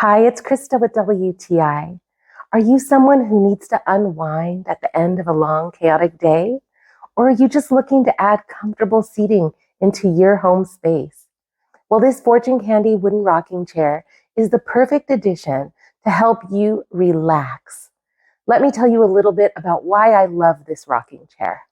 Hi, it's Krista with WTI. Are you someone who needs to unwind at the end of a long, chaotic day? Or are you just looking to add comfortable seating into your home space? Well, this Fortune Candy wooden rocking chair is the perfect addition to help you relax. Let me tell you a little bit about why I love this rocking chair.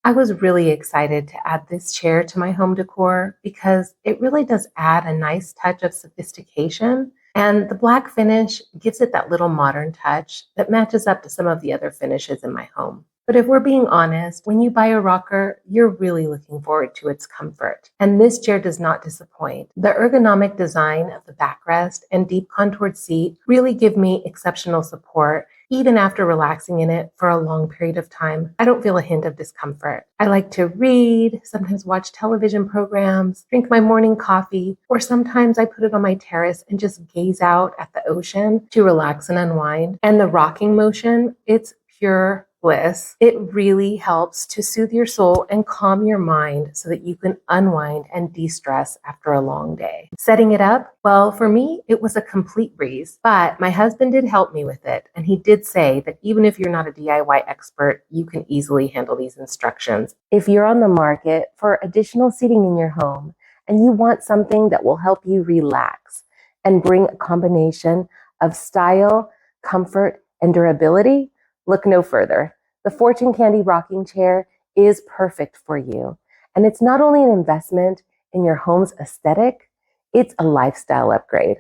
I was really excited to add this chair to my home decor because it really does add a nice touch of sophistication, and the black finish gives it that little modern touch that matches up to some of the other finishes in my home. But if we're being honest, when you buy a rocker, you're really looking forward to its comfort. And this chair does not disappoint. The ergonomic design of the backrest and deep contoured seat really give me exceptional support. Even after relaxing in it for a long period of time, I don't feel a hint of discomfort. I like to read, sometimes watch television programs, drink my morning coffee, or sometimes I put it on my terrace and just gaze out at the ocean to relax and unwind. And the rocking motion, it's pure bliss. It really helps to soothe your soul and calm your mind so that you can unwind and de-stress after a long day. Setting it up, well, for me, it was a complete breeze, but my husband did help me with it. And he did say that even if you're not a DIY expert, you can easily handle these instructions. If you're on the market for additional seating in your home and you want something that will help you relax and bring a combination of style, comfort, and durability, look no further. The Fortune Candy rocking chair is perfect for you. And it's not only an investment in your home's aesthetic, it's a lifestyle upgrade.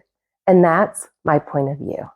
And that's my point of view.